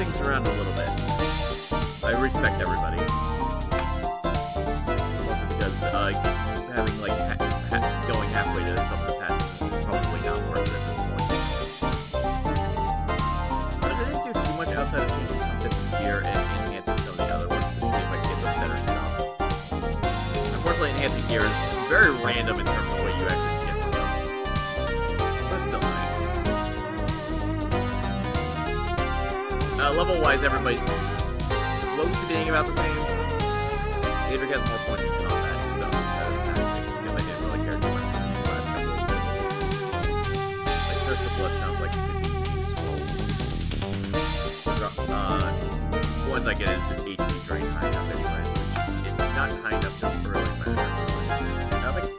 things around a little bit. I respect everybody. Also because having like going halfway to some of the passes is probably not worth it at this point. But I didn't do too much outside of changing some bits of gear and enhancing some of the other ones to see if I can get some better stuff. Unfortunately, enhancing gear is very random in terms of what you actually get from them. But it's still nice. Level-wise, everybody's close to being about the same. Adric has more points in combat and stuff because I didn't really care too much for these last couple of levels. Like, Thirst for Blood sounds like it could be useful. The ones I get is an HP drain high enough anyways, which it's not high enough to really matter.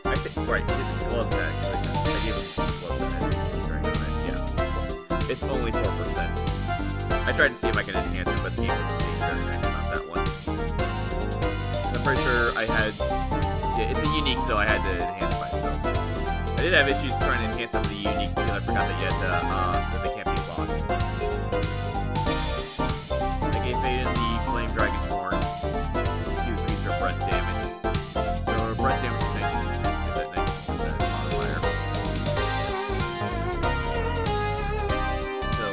I think, right, it's gloves actually. I gave him gloves that had HP drain on it, yeah. It's only 4%. I tried to see if I could enhance it, but the game was being very nice about that one. I'm pretty sure I had... Yeah, it's a unique, so I had to enhance by itself. I did have issues trying to enhance some of the uniques because I forgot that yet that they can't be locked. I gave Faden the Flame Dragon's Horn to increase her breath damage. So her breath damage is 19% modifier. So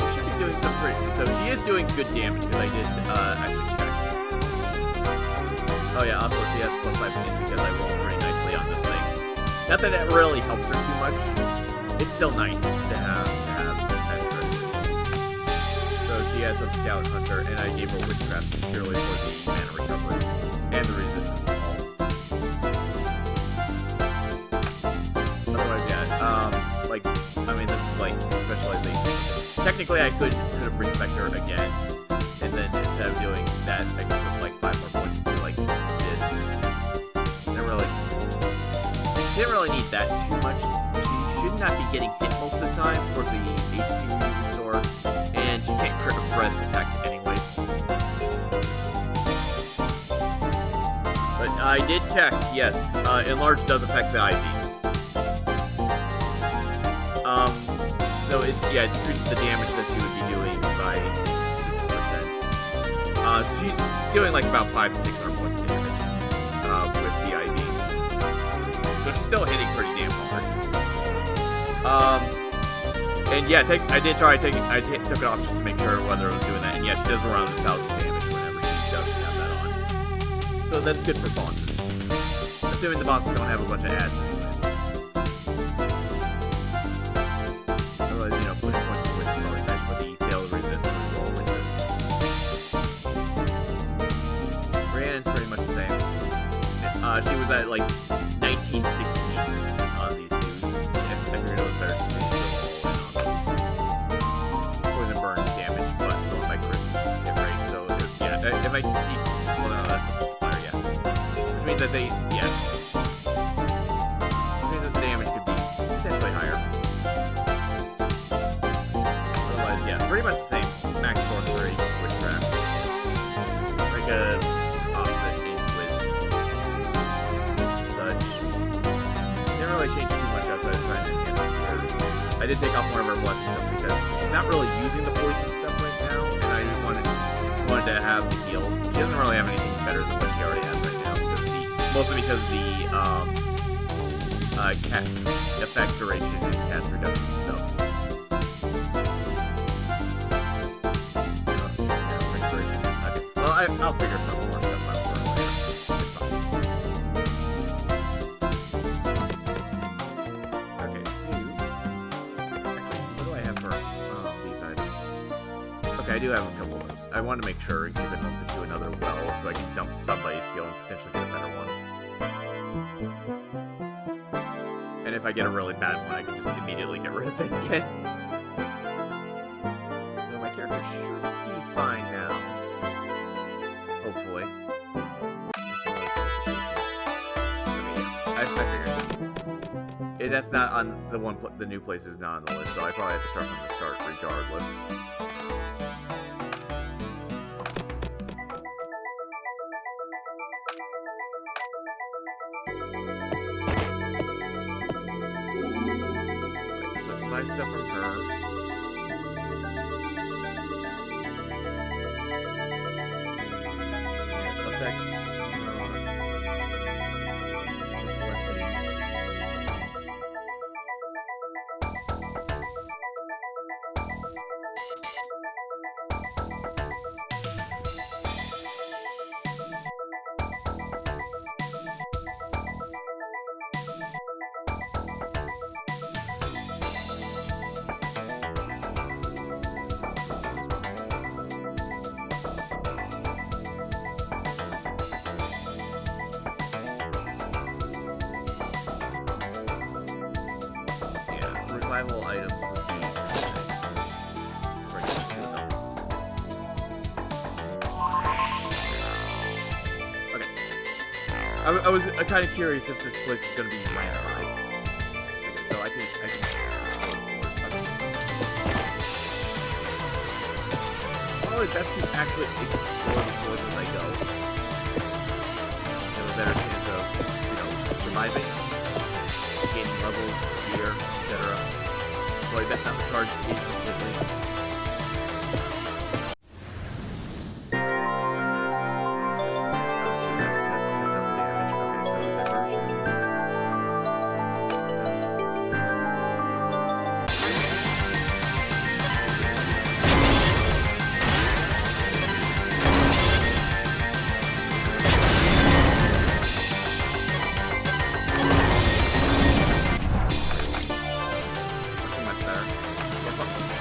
she should be doing some pretty... So she is doing good damage because I did actually check. Oh yeah, also she has +5 hits because I rolled pretty nicely on this thing. Not that it really helps her too much. It's still nice to have extra. So she has some Scout Hunter, and I gave her Witchcraft purely for the mana recovery and the resistance to all. Otherwise, yeah, like, I mean, this is like specialization. Technically, I could have respect her again, and then instead of doing that, I could put like 5 more points to like this. Didn't really need that too much. She should not be getting hit most of the time for the HP restore, and she can't crit breath attacks anyways. But I did check, yes, Enlarge does affect the IVs. So it decreases the damage that she would be doing by 60%. She's doing like about 500 to 600 points of damage with the IVs. So she's still hitting pretty damn hard. And yeah, I did try taking. I took it off just to make sure whether it was doing that. And yeah, she does around 1,000 damage whenever she doesn't have that on. So that's good for bosses. Assuming the bosses don't have a bunch of ads anyways. Otherwise, you know, putting points in the wisdom is always nice for the fail resist or roll resist. Brianna's pretty much the same. She was at like 1916 on these two. I figured it was better to finish the roll in on those. Poison burn damage, but going by crit hit rate. So yeah, if I keep, well, no, that's the multiplier, yeah. Which means that which means that the damage could be potentially higher. Otherwise, yeah, pretty much the same. Max sorcery, witchcraft, like a opposite in Wiz. Didn't really change too much outside of trying to enhance the gear. I did take off one of her blessing stuff because she's not really using the poison stuff right now, and I wanted to have the heal. She doesn't really have anything better than what she already has right now, mostly because of the effect duration and cast reduction stuff. Effect duration. Okay. Well, I'll figure some more stuff out for her later. It's fine. Okay, so actually, what do I have for these items? Okay, I do have a couple of those. I want to make sure in case I bump into another well, so I can dump somebody's skill and potentially get a better one. And if I get a really bad one, I can just immediately get rid of it again. So my character should be fine now. Hopefully. I figured. That's not on the one. The new place is not on the list, so I probably have to start from the start regardless. Buy stuff from her. survival items would be... Okay. I was kind of curious if this place was going to be randomized. Okay, so I can probably best to actually explore the floors as I go. Have a better chance of, you know, surviving, gaining levels, gear, etc. Probably best not to charge it completely.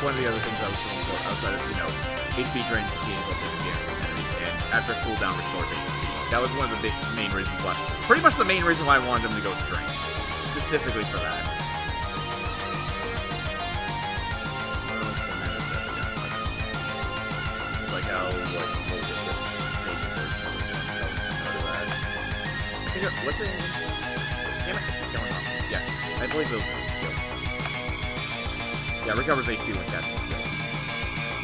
One of the other things I was looking for outside of, you know, HP drains being able to the enemies, and after cooldown restores HP. That was one of the main reasons why. Pretty much the main reason why I wanted them to go strength. Specifically for that. Like how, like, I think what's it? Damn it, keep going off. Yeah, I believe it was skill. Yeah, recovers HP when casting skill.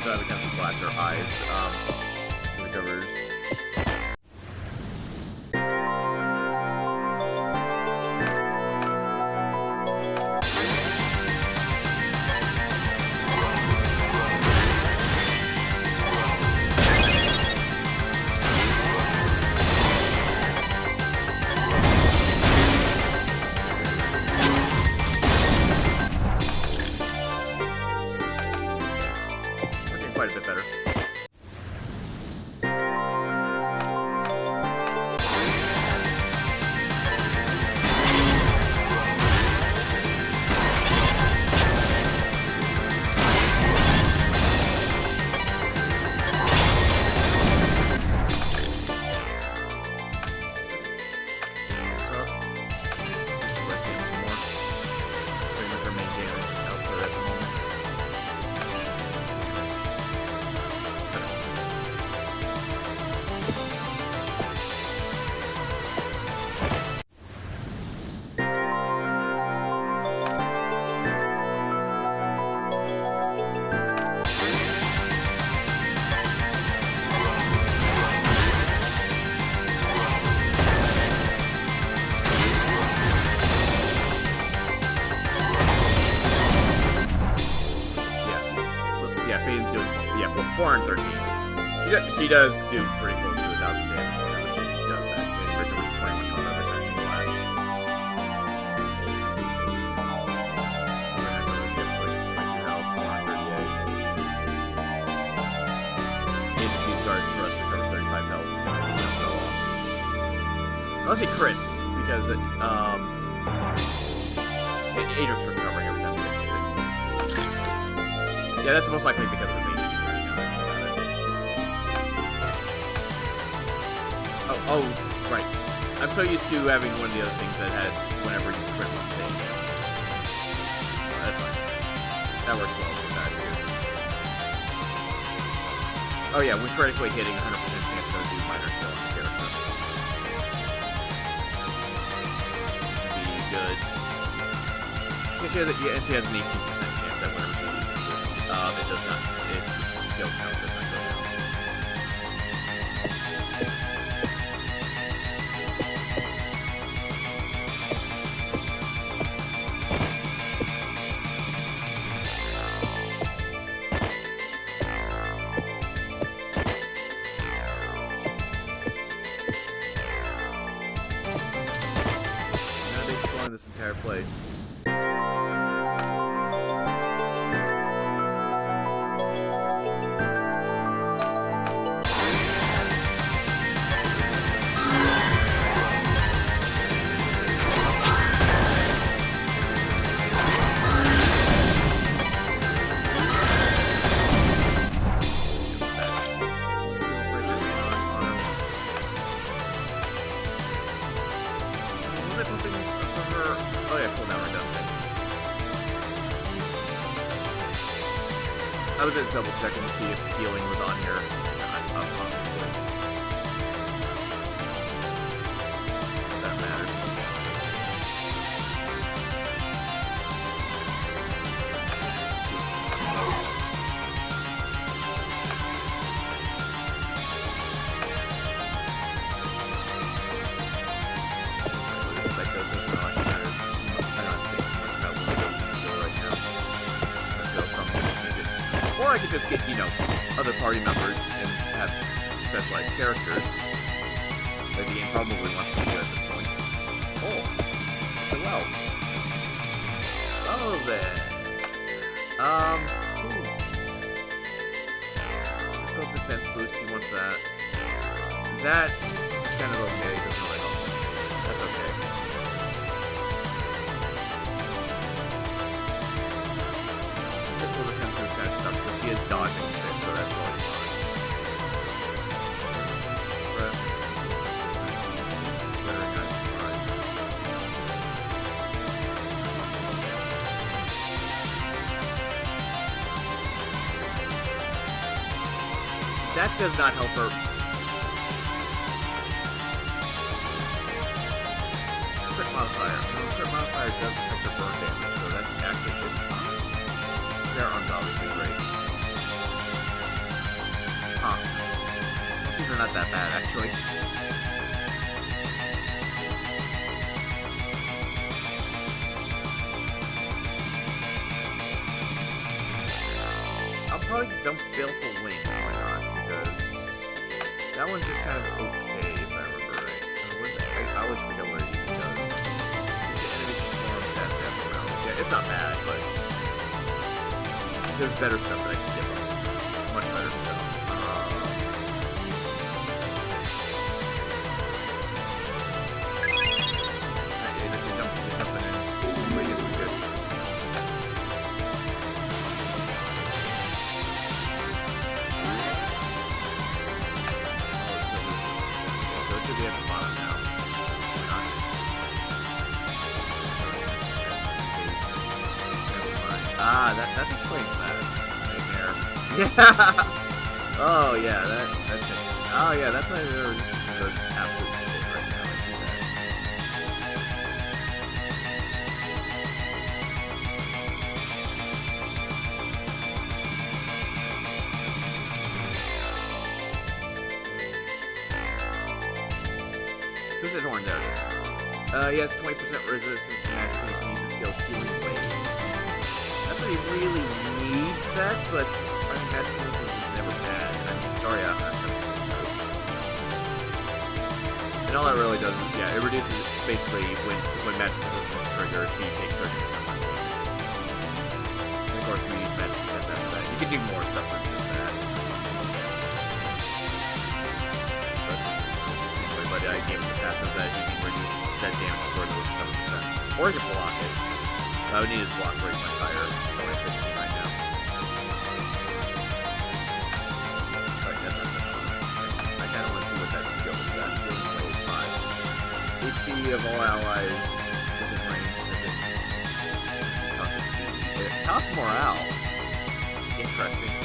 So that becomes flash or eyes. Recovers. Quite a bit better. Faden's doing, yeah, 413. She does do pretty close to 1,000 damage whenever she does that. It recovers 21 health every time she blasts. Nice, let's get 22 health, 138. These guards for us recover 35 health. Unless he crits, because Adrian's recovering every time he gets a crit. Yeah, that's most likely because of his HP right now. Oh, right. I'm so used to having one of the other things that had whenever you crit one thing. That's fine. That works well with that here. Oh yeah, when critically hitting, 100% chance to do minor kill on the character. Be good. Yeah, she has an 18% chance that whenever she it does not. Its skill count does not go down. I'm gonna be exploring this entire place. Oh yeah, cool, now I was just double checking to see if healing was on here. It's not up, obviously. That matters. Or I could just get, you know, other party members and have specialized characters that the game probably wants me to do at this point. Oh, so well. Oh, then. Boost. Let's go defense boost. He wants that. That's kind of okay. Doesn't really help. That's okay. Physical defense boost kind of sucks, but she is dodging shit, so that's really fine. Very nice. That does not help her. Crit modifier. No, crit modifier does affect her burn damage, so that's actually just fine. Their arm's obviously great. Huh. These are not that bad, actually. I'll probably dump Baleful Wing, why not? Because that one's just kind of okay, if I remember right. I always forget what it even does. The enemy's perform stats after rounds. Yeah, it's not bad, but there's better stuff that I can give them. Much better stuff. Ah, that explains that. Nightmare. Yeah! Oh, yeah, that's it. Oh, yeah, that's why the resistance goes absolute shit right now. I see that. Who's it horn? There it is. He has 20% resistance to magic when he can use the skill Healing Wave. He really needs that, but I mean, magic resistance is never bad. I mean, sorry, I don't know. And all that really does is, yeah, it reduces basically when magic resistance triggers, so you take 30% less damage. And of course, you use magic defense after that. You can do more stuff than just that. But I gave him the passive that you can reduce that damage further with some defense. Or you can block it. I would need his block rate much higher. It's only 15 right now. Right, that's not that fun. I kind of want to see what that skill is. That's Healing Wave 5. HP of all allies within range. It costs morale. Interesting.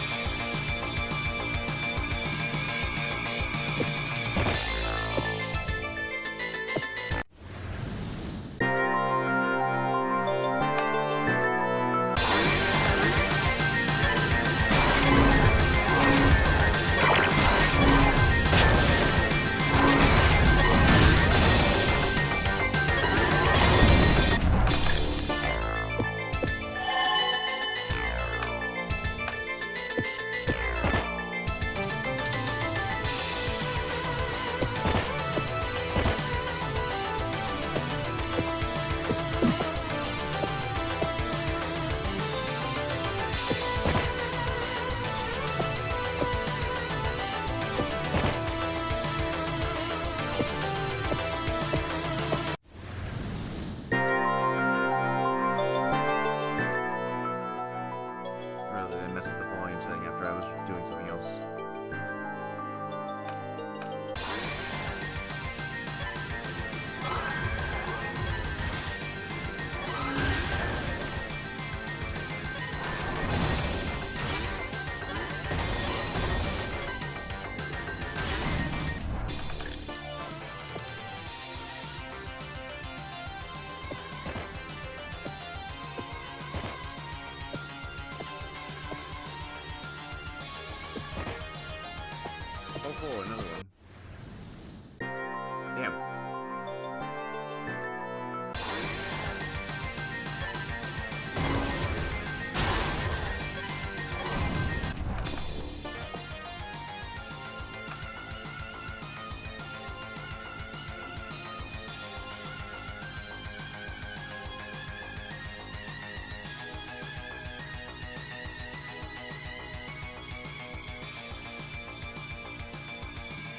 Oh, another one. Damn.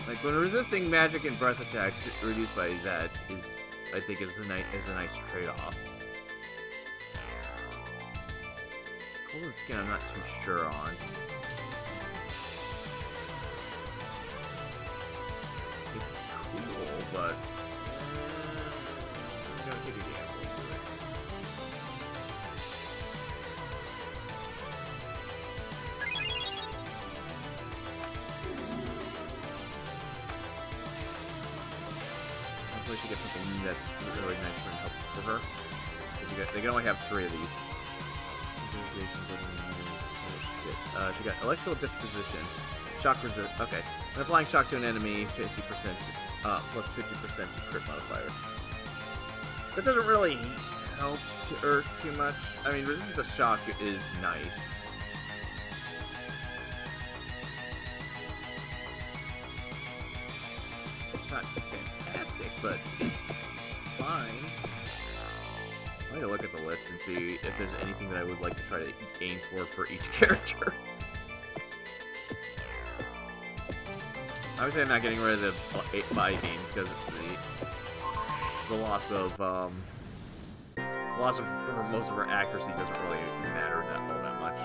Like, when resisting magic and breath attacks reduced by that is, I think, is a nice trade-off. Golden skin, I'm not too sure on. It's cool, but I'm gonna take a gamble into it. Hopefully she gets something that's really nice for her. They can only have 3 of these. She got electrical disposition, shock resist. Okay, when applying shock to an enemy, 50% plus 50% to crit modifier. That doesn't really help her too much. I mean, resistance to shock is nice. It's not fantastic, but it's fine. I need to look at the list and see if there's anything that I would like to try to aim for each character. Obviously, I'm not getting rid of the buy games because the loss of most of her accuracy doesn't really matter all that much.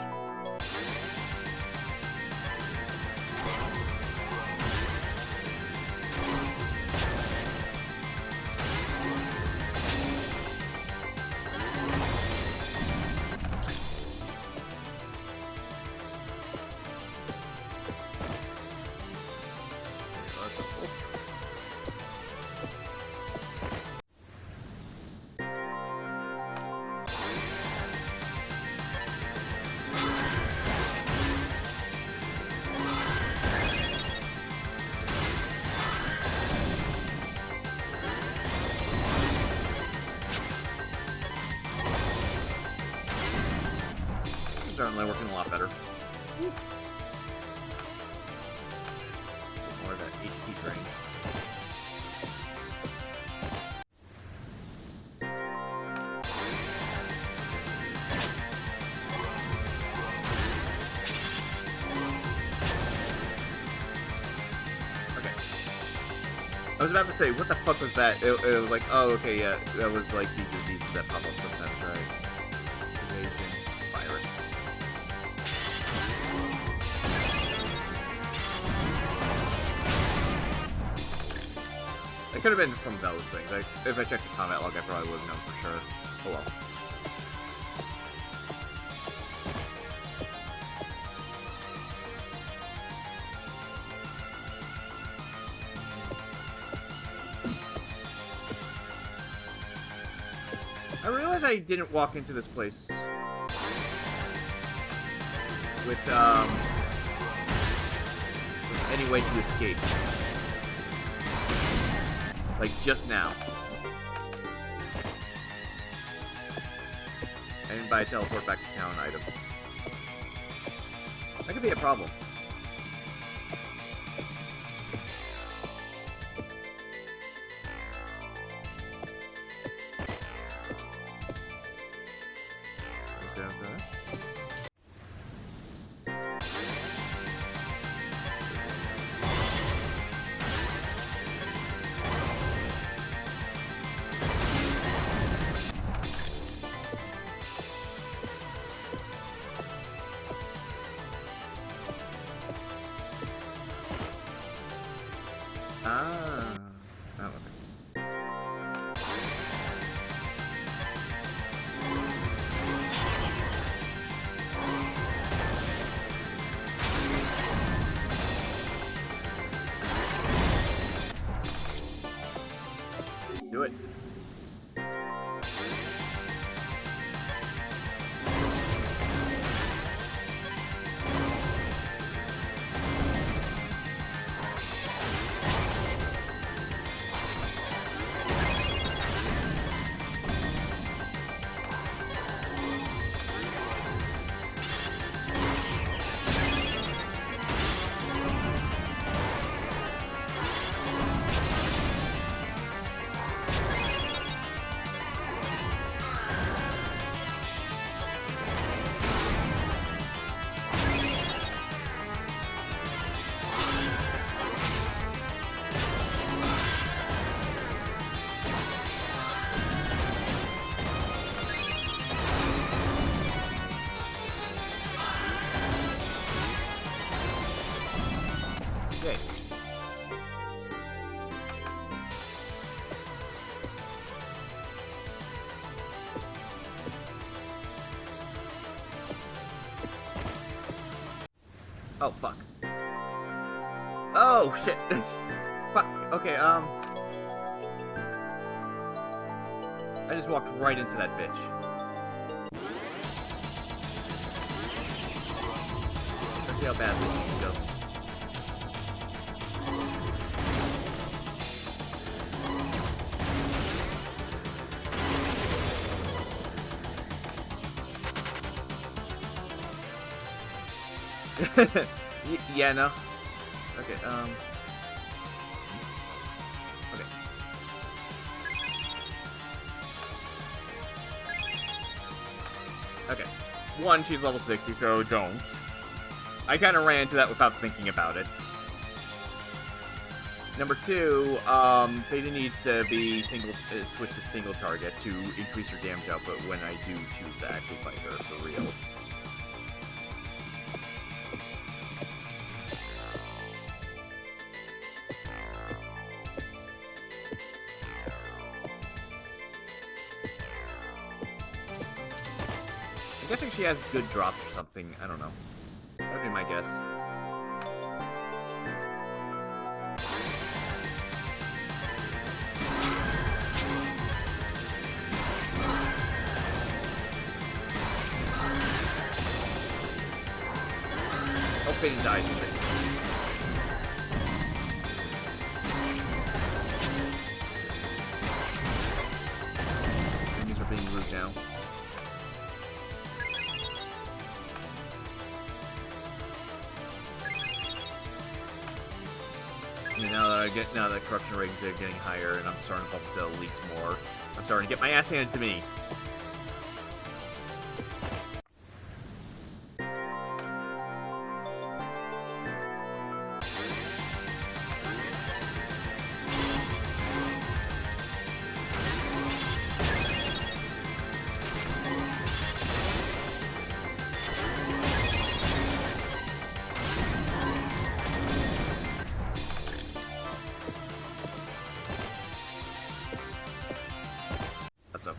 Certainly working a lot better. More of that HP drain. Okay. I was about to say, what the fuck was that? It was like, oh, okay, yeah, that was like these diseases that pop up sometimes, right? Invasion, virus. It could have been from those things. If I checked the combat log, I probably would have known for sure. Oh well. I realized I didn't walk into this place with any way to escape. Like, just now. I didn't buy a teleport back to town item. That could be a problem. Yay. Oh, fuck. Oh, shit. Fuck. Okay, I just walked right into that bitch. Let's see how bad this can go. Yeah, no. Okay, okay. Okay. One, she's level 60, so don't. I kind of ran into that without thinking about it. Number two, Theta needs to be switch to single target to increase her damage output when I do choose to actually fight her for real. I'm guessing she has good drops or something. I don't know. That would be my guess. Oh, Finn died. Enemies are being rude now. Now that corruption ratings are getting higher, and I'm starting to bump to leaks more, I'm starting to get my ass handed to me. What's up?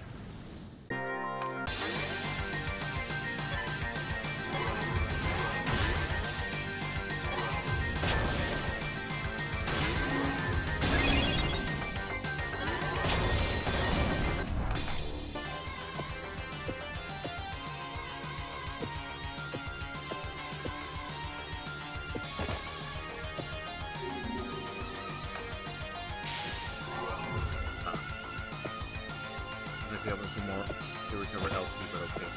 Be able to do more to recover LP, but okay.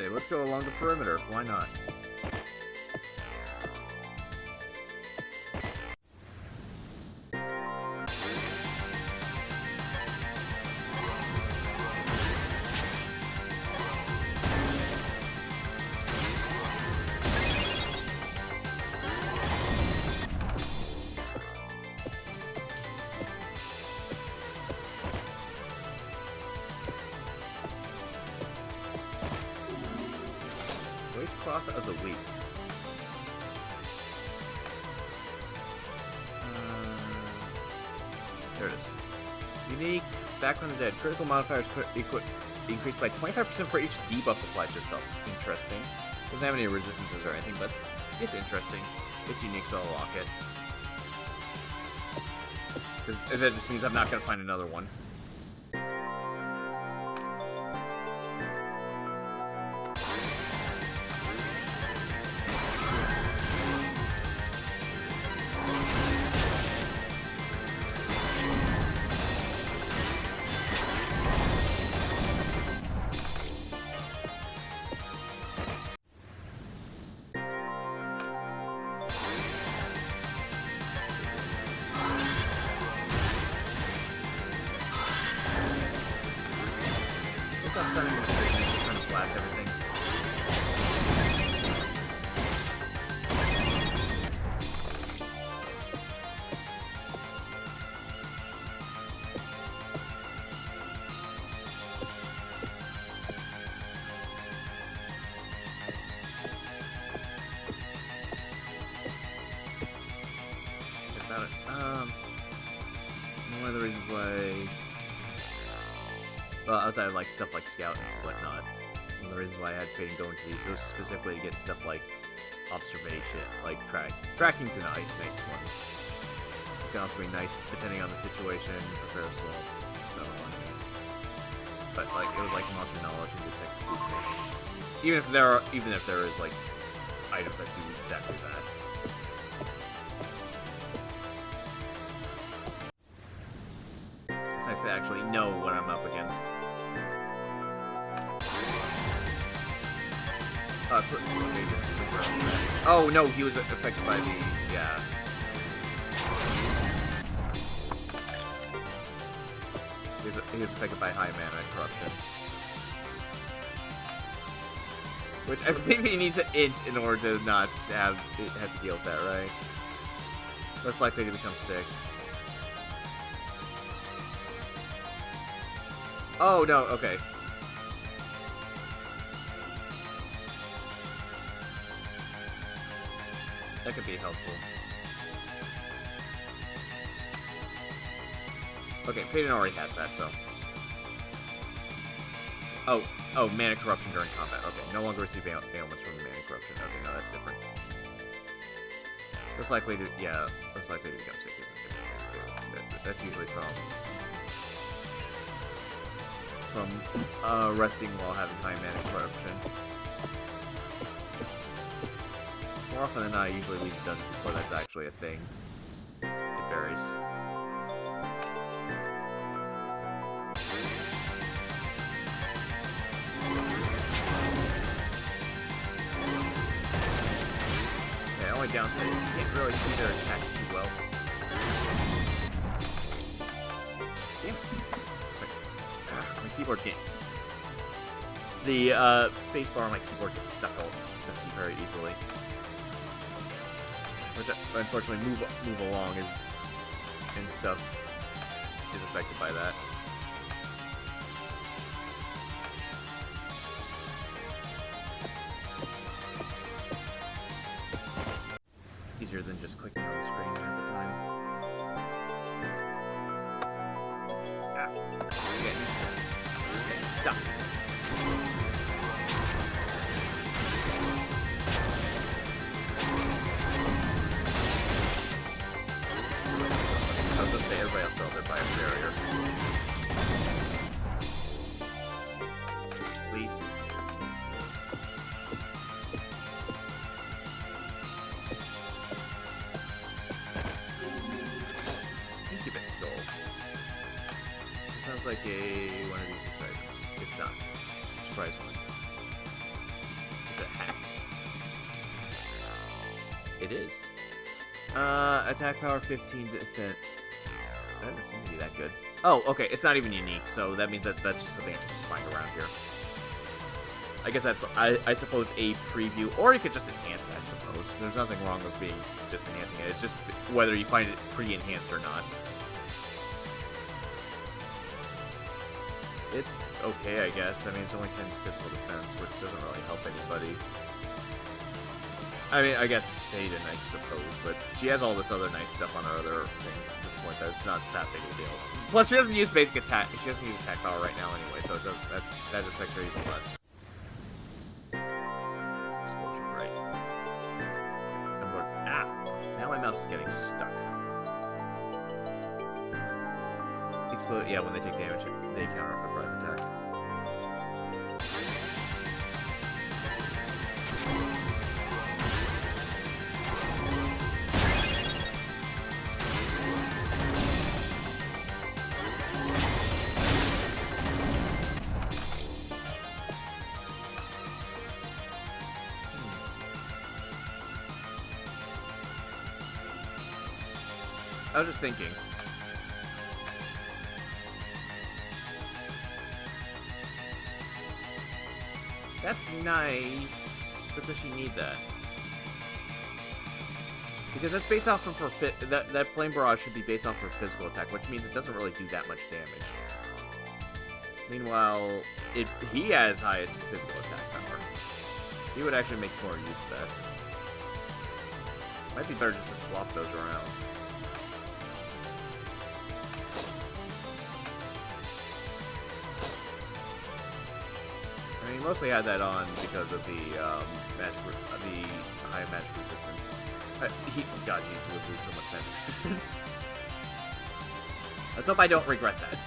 Let's go along the perimeter. Why not? Waistcloth of the week. There it is. Unique. Back from the dead. Critical modifiers increased by 25% for each debuff applied to itself. Interesting. Doesn't have any resistances or anything, but it's interesting. It's unique, so I'll lock it. Because that just means I'm not going to find another one. blast everything. One of the reasons why, well, outside of like stuff like Scout and whatnot, one of the reasons why I had Fade go into these was specifically to get stuff like observation, like tracking's a nice one. It can also be nice depending on the situation, prepare slow stuff on enemies. But like it was like monster knowledge and detect weakness. Even if there is like items that do exactly that. It's nice to actually know what I'm up against. Oh no, he was affected by the He was affected by high mana corruption, which I think he needs an int in order to not have to deal with that, right? Less likely to become sick. Oh, no, okay. That could be helpful. Okay, Peyton already has that, so... Oh, mana corruption during combat. Okay, no longer receive ailments from the mana corruption. Okay, no, that's different. Less likely to become sick isn't different, too. That's usually from resting while having high mana corruption. More often than not, I usually leave it done before that's actually a thing. It varies. Okay, the only downside is you can't really see their attacks too well. Damn it. My keyboard can't. The spacebar on my keyboard gets stuck very easily. Which unfortunately move along and stuff is affected by that. Easier than just clicking on the screen half the time. I'm getting stuck. I was gonna say everybody else out there by a barrier. Please. Incubus skull. It sounds like one of these 6 items. It's not. Surprisingly. Is it hacked? It is. Attack power 15 to defend. That doesn't seem to be that good. Oh, okay, it's not even unique, so that means that's just something I can just find around here. I guess that's, I suppose, a preview, or you could just enhance it, I suppose. There's nothing wrong with being just enhancing it. It's just whether you find it pre-enhanced or not. It's okay, I guess. I mean, it's only 10 physical defense, which doesn't really help anybody. I mean, I guess Fade, I suppose, but she has all this other nice stuff on her other things to the point that it's not that big of a deal. Plus, she doesn't use basic attack. She doesn't use attack power right now anyway, so it does, that affects her even less. Explosion, right? Now my mouse is getting stuck. Explode. Yeah, when they take damage, they counter with a breath attack. I was just thinking. That's nice. But does she need that? Because that's based off of her that flame barrage should be based off her physical attack, which means it doesn't really do that much damage. Meanwhile, he has high physical attack power. He would actually make more use of that. Might be better just to swap those around. I mean, he mostly had that on because of the high magic resistance. God, he would lose so much magic resistance. Let's hope I don't regret that.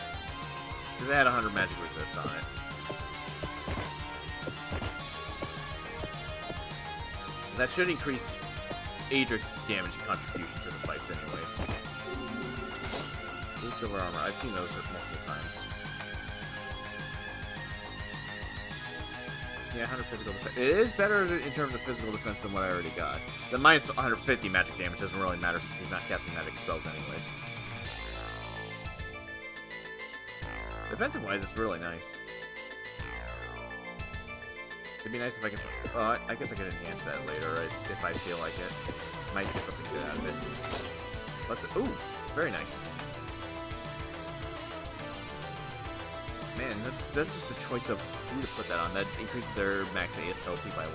Because I had 100 magic resist on it. That should increase Adric's damage contribution to the fights anyways. Blue silver armor. I've seen those multiple times. Yeah, 100 physical defense. It is better in terms of physical defense than what I already got. The minus 150 magic damage doesn't really matter since he's not casting magic spells anyways. Defensive-wise, it's really nice. It'd be nice if I could... Well, I guess I could enhance that later if I feel like it. Might get something good out of it. Let's... Ooh! Very nice. Man, that's just a choice of who to put that on. That increases their max LP by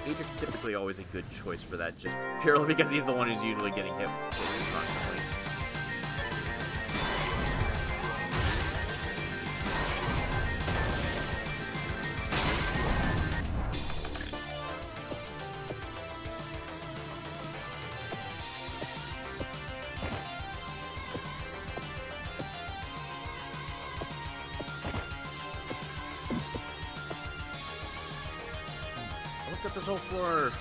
1. Adric's typically always a good choice for that, just purely because he's the one who's usually getting hit constantly. Got this whole floor.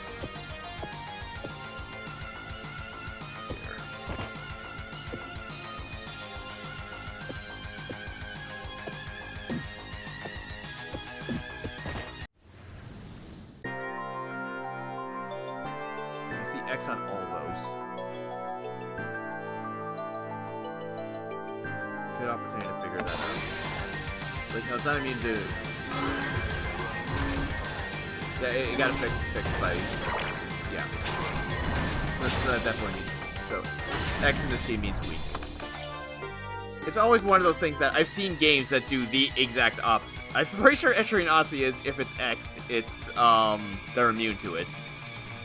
I see X on all those. Good opportunity to figure that out. Wait, no, it's not immune to... Yeah, it got fixed by... Yeah. That definitely means... So, X in this game means weak. It's always one of those things that I've seen games that do the exact opposite. I'm pretty sure Etrian Aussie is, if it's X'd, it's, they're immune to it.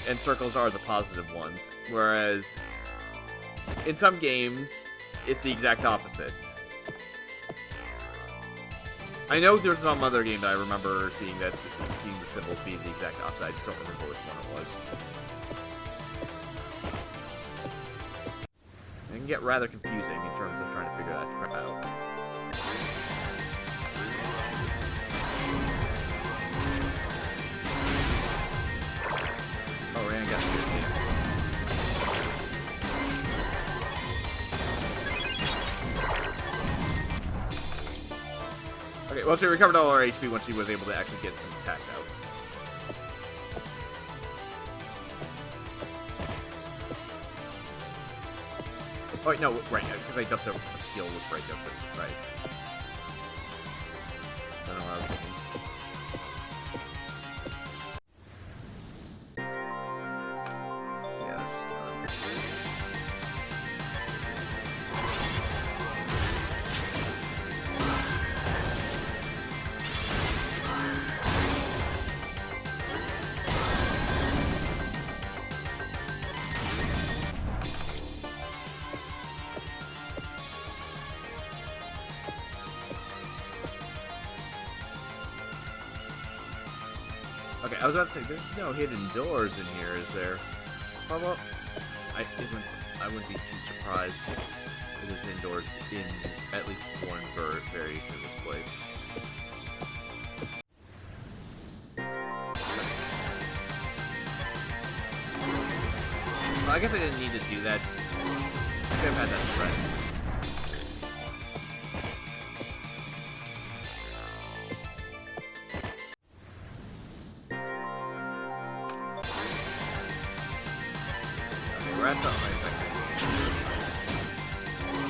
And circles are the positive ones. Whereas, in some games, it's the exact opposite. I know there's some other game that I remember seeing the symbols be the exact opposite. I just don't remember which one it was. It can get rather confusing in terms of trying to figure that crap out. Oh, Rand got the game. Okay, well, she recovered all her HP when she was able to actually get some attacks out. Oh, wait, no, right, because I dumped a skill with right up, right. I don't know what I was thinking. Yeah, that's just gone. Okay, I was about to say, there's no hidden doors in here, is there? Oh, well, I wouldn't be too surprised if there's hidden doors in at least one variation of this place. Well, I guess I didn't need to do that. I could have had that spread. Rats out my second.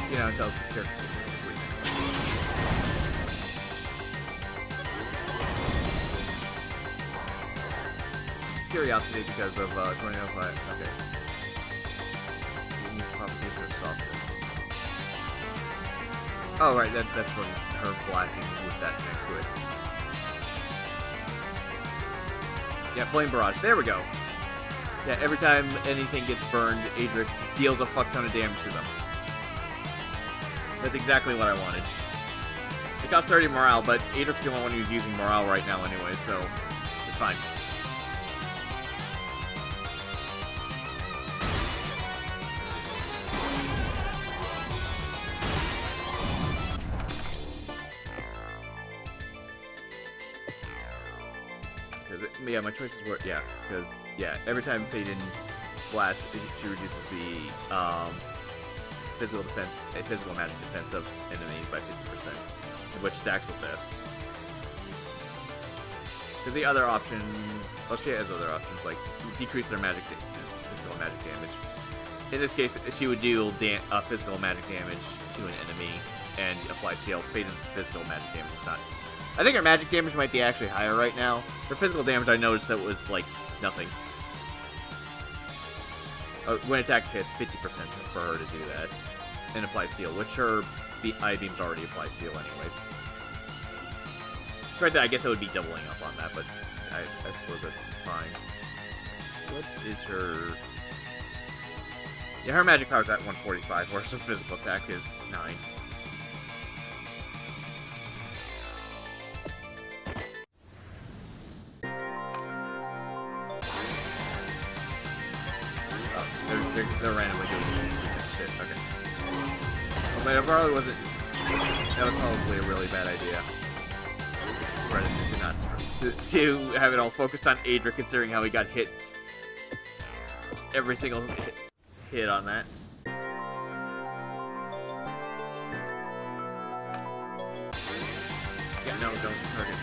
You know, until the character sleep. curiosity because of tornado fire. Okay. We need propagation of softness. Oh right, that's from her blasting with that next to it. Yeah, flame barrage. There we go. Yeah, every time anything gets burned, Adric deals a fuck ton of damage to them. That's exactly what I wanted. It costs 30 morale, but Adric's the only one who's using morale right now anyway, so it's fine. Yeah, my choices were, yeah, because, yeah, every time Faden blasts, she reduces the, physical magic defense of enemies by 50%, which stacks with this. Because the other option, well, she has other options, like, decrease their physical magic damage. In this case, she would deal physical magic damage to an enemy and apply seal. Faden's physical magic damage is not. I think her magic damage might be actually higher right now. Her physical damage, I noticed that was, like, nothing. When attack hits, 50% for her to do that. And apply seal, which her I-beams already apply seal anyways. Right there, I guess I would be doubling up on that, but I suppose that's fine. What is her... Yeah, her magic power's at 145, whereas her physical attack is 9. They're randomly doing this shit. Okay. Well, but it probably wasn't. That was probably a really bad idea. Spread it to not spread. To have it all focused on Adric, considering how he got hit. Every single hit on that. Yeah, no, don't target.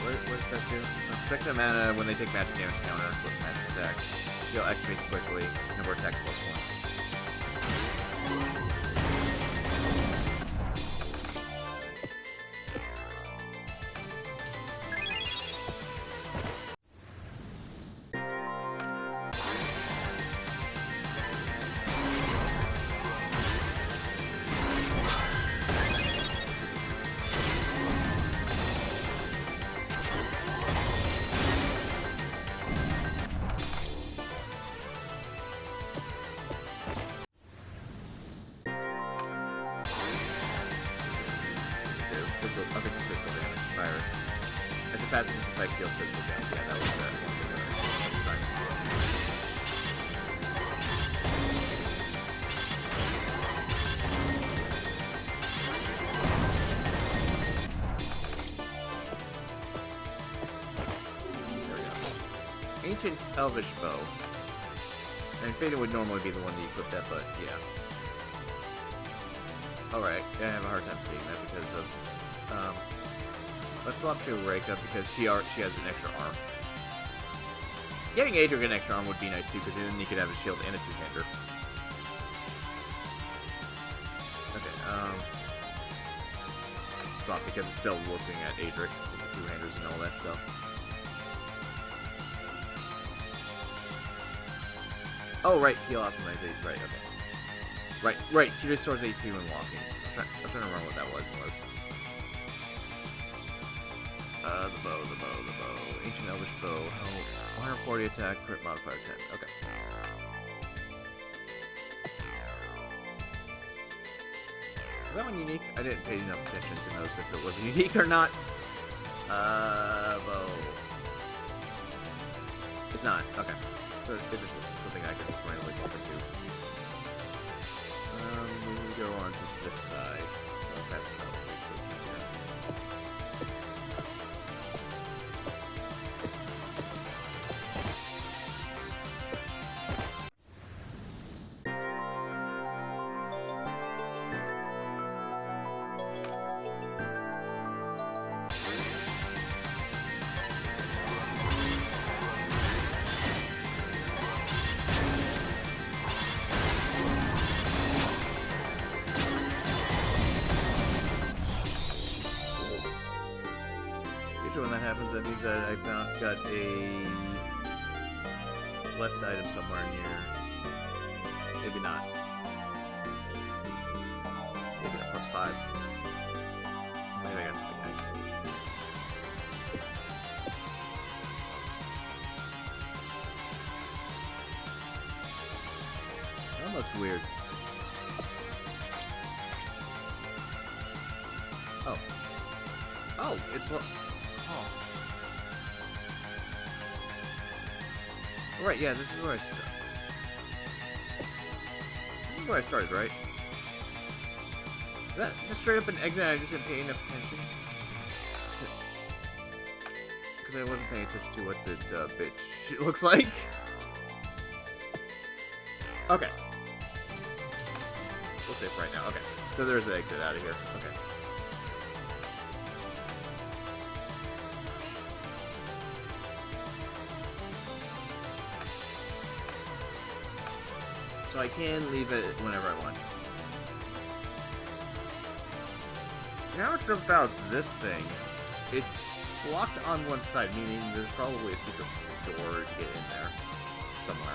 What does that do? Affect the mana when they take magic damage counter with magic attack. Heal activates quickly. Number of attacks +1. Okay, just physical damage. Virus. If the passive effects deal physical damage, yeah, that was that one thing that There we go. Ancient Elvish Bow. And Faden would normally be the one to equip that, but yeah. Alright, I have a hard time seeing that because of let's swap to Reika because she has an extra arm. Getting Adric an extra arm would be nice too, because then you could have a shield and a two-hander. Okay, swap because it's still looking at Adric with the two-handers and all that stuff. Oh right, heal optimization. Right, okay. Right, she restores HP when walking. I was trying to remember what that was. The bow. Ancient Elvish Bow. 140 attack, crit modifier 10. Okay. Is that one unique? I didn't pay enough attention to notice if it was unique or not. Bow. It's not. Okay. So it's just something I can just randomly bump into. We go on to this side. Oh, that's usually when that happens, that means that I got a blessed item somewhere near. Maybe not. Maybe not +5. Maybe I got something nice. That looks weird. Oh. Oh, it's what? Oh. Right, yeah, this is where I started. This is where I started, right? Is that just straight up an exit and I just didn't pay enough attention? Because I wasn't paying attention to what the bitch looks like. Okay. We'll save right now. Okay. So there's an exit out of here. Okay. So I can leave it whenever I want. Now it's about this thing. It's blocked on one side, meaning there's probably a secret door to get in there somewhere.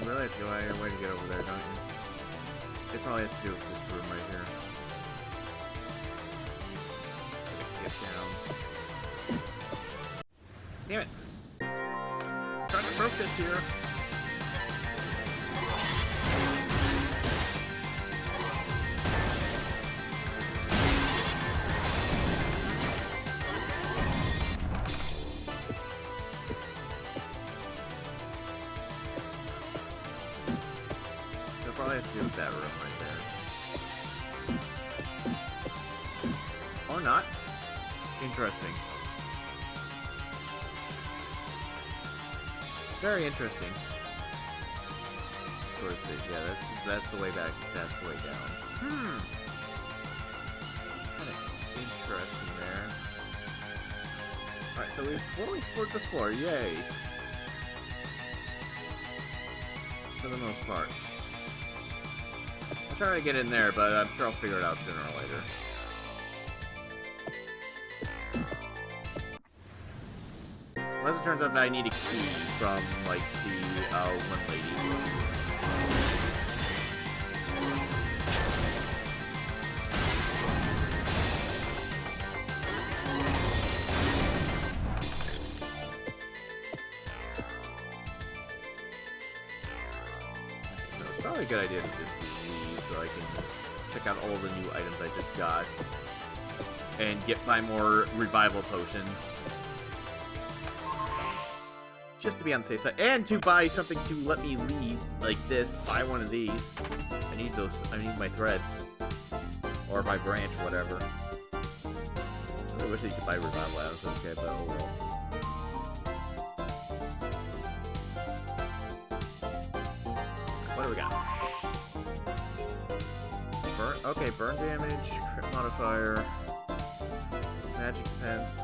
You really have to go out of your way to get over there, don't you? It probably has to do with this room right here. Get down. Damn it! I'm trying to focus here. Probably has to do with that room right there. Or not. Interesting. Very interesting. Sort of thing. Yeah, that's the way back. That's the way down. Kind of interesting there. Alright, so we've fully explored this floor. Yay. For the most part. I'm trying to get in there, but I'm sure I'll figure it out sooner or later. Unless it turns out that I need a key from, like, the, one lady. So it's probably a good idea to just leave so I can check out all the new items I just got. And get my more revival potions. Just to be on the safe side. And to buy something to let me leave, like this. Buy one of these. I need those. I need my threads. Or my branch, whatever. I really wish I could buy revival items for this guy, but oh well. What do we got? Burn. Okay, burn damage, crit modifier, magic defense.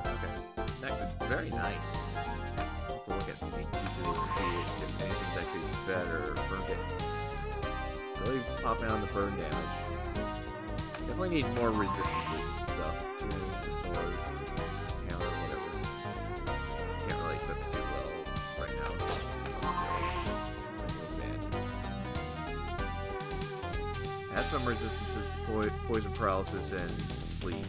Okay, very nice. Look at each of these to see if anything's actually better. Burn damage. Really popping on the burn damage. Definitely need more resistances and stuff. Just or hammer or whatever. Can't really equip it too well right now. It has some resistances to poison paralysis and sleep.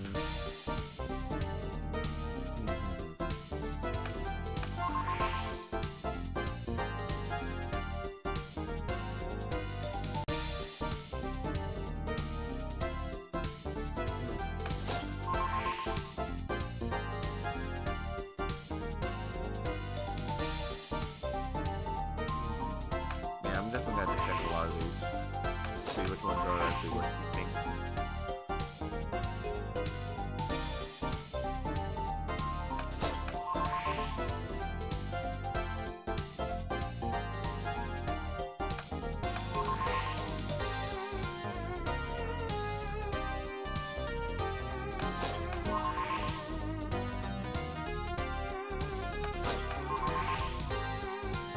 ones are actually worth keeping.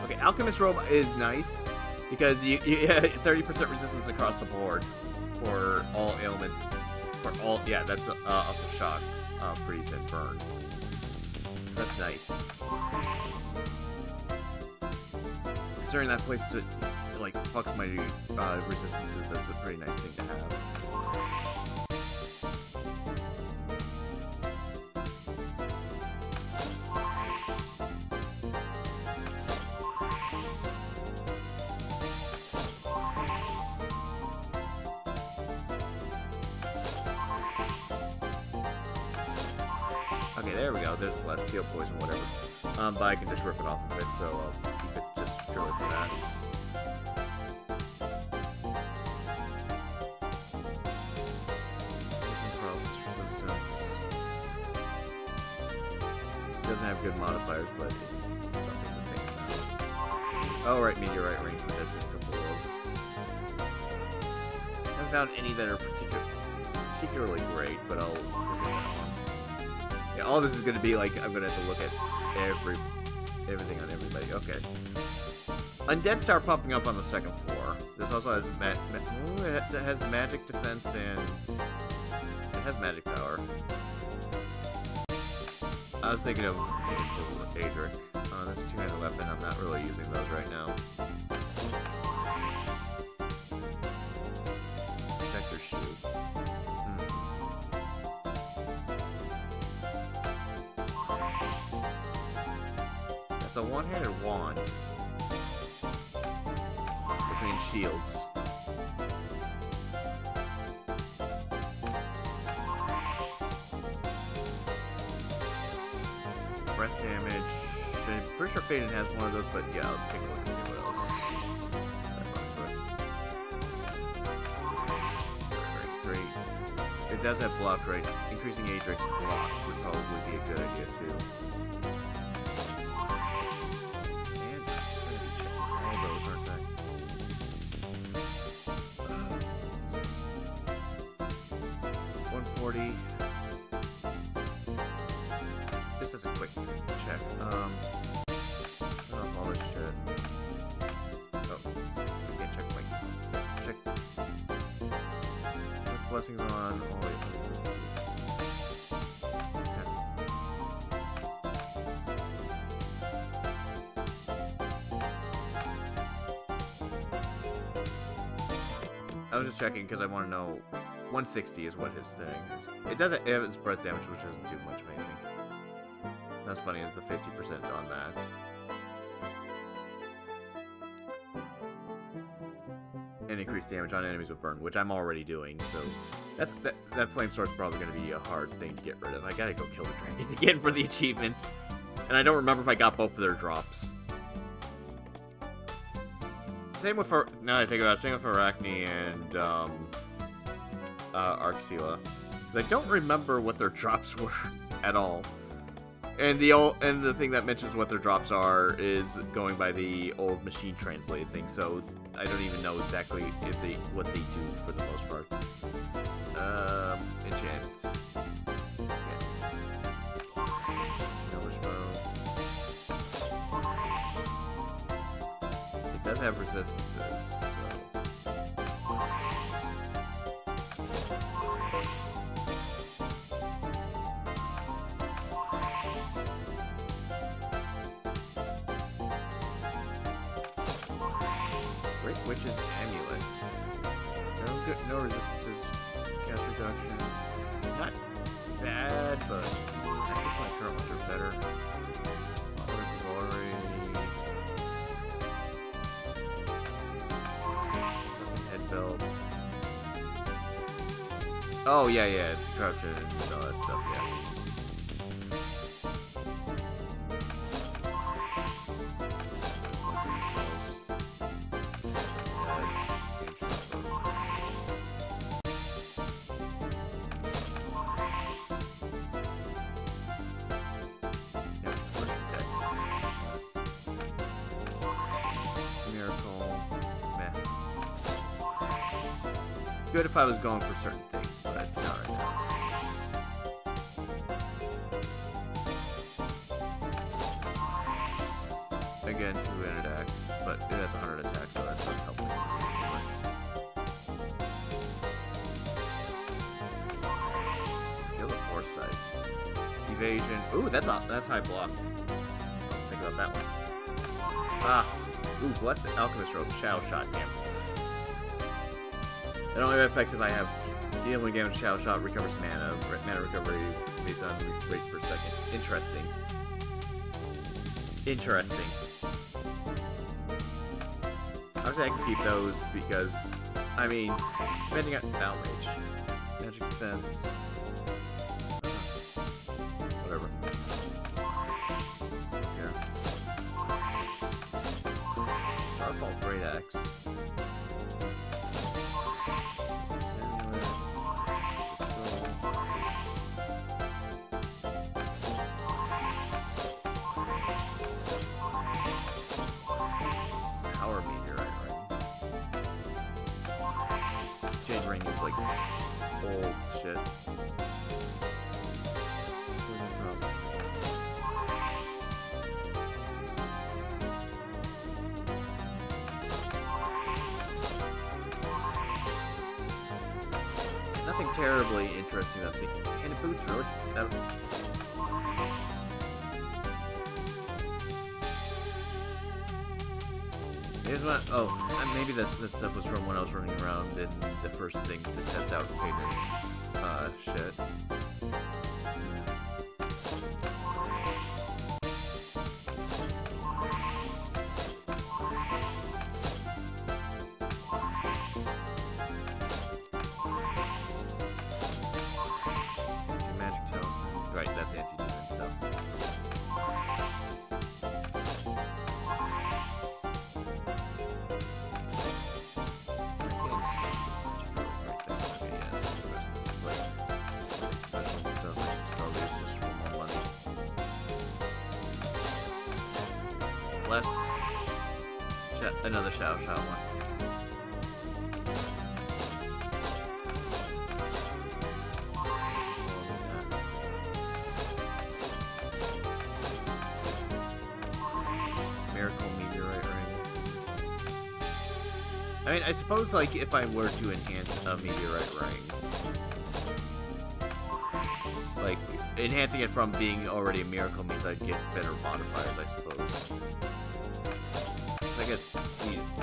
Okay, Alchemist Robe is nice because you get 30% resistance across the board for all ailments. For all, yeah, that's also shock, freeze, and burn. So that's nice. Considering that place to like fucks my resistances, that's a pretty nice thing to have. Okay, there we go. There's less seal poison, whatever. But I can just rip it off of it, so I'll keep it just purely for that. Paralysis resistance. It doesn't have good modifiers, but it's something to think about. Oh, right, meteorite range, but that's incapable of. I haven't found any that are particularly great, but I'll look at that one. Yeah, all this is going to be like, I'm going to have to look at everything on everybody. Okay. Undead start popping up on the second floor. This also has it has magic defense and it has magic power. I was thinking of taking for Adric. That's a two-handed weapon. I'm not really using those right now. Protector shoe. It's a one-handed wand between shields. Breath damage. I'm pretty sure Faden has one of those, but yeah, I'll take a look and see what else. Great, 3. It does have block rate. Increasing Adric's block would probably be a good idea too. Just as a quick check. Turn off all this shit. Oh, I can't check my. Check. Put blessings on. All the way I was just checking because I want to know. 160 is what his thing is. It doesn't. It has breath damage, which doesn't do much of anything. That's funny, is the 50% on that. And increased damage on enemies with burn, which I'm already doing, so that flame sword's probably going to be a hard thing to get rid of. I gotta go kill the dragon again for the achievements. And I don't remember if I got both of their drops. Same with, now that I think about it, same with Arachne and, Arxila. I don't remember what their drops were at all. And the thing that mentions what their drops are is going by the old machine translated thing, so I don't even know exactly what they do for the most part. Enchant. Hellish bow. It does have resistances, so. Witch's Amulet. No resistances. Cast reduction. Not bad, but I think my current ones are better. Honor Glory. Head belt. Oh, yeah, it's corruption and all that stuff, yeah. Good if I was going for certain things, but not right now. Again, 200 attacks, but that's 100 attacks, so that's not helping me too much. Kill the foresight. Evasion. Ooh, that's high block. I'll think about that one. Ah. Ooh, blessed alchemist rope. Shadow shot. Damn. It only affects if I have dealing damage. Shadow shot recovers mana. Mana recovery based on rate per second. Interesting. Interesting. Obviously, I can keep those because, I mean, depending on Mage, magic defense, whatever. Yeah. Starfall Great Axe. Old shit. Nothing terribly interesting that I'm seeing. And the boots, really? Here's what. Oh, maybe that stuff was from when I was running around in the first thing to test out Hayden's shit. Magic talisman. Right, that's anti-demon stuff. Less another shadow shot one. Miracle meteorite ring. I mean, I suppose like if I were to enhance a meteorite ring, like enhancing it from being already a miracle means I'd get better modifiers, I suppose.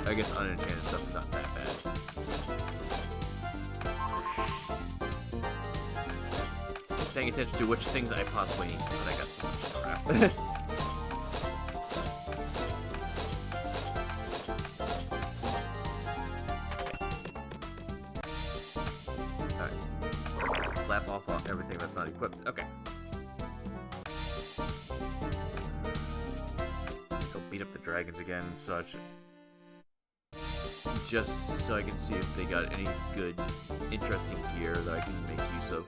I guess unenchanted stuff is not that bad. Paying attention to which things I possibly need, but I got so much crap. Alright. Slap off everything that's not equipped. Okay. Go beat up the dragons again and such. Just so I can see if they got any good, interesting gear that I can make use of.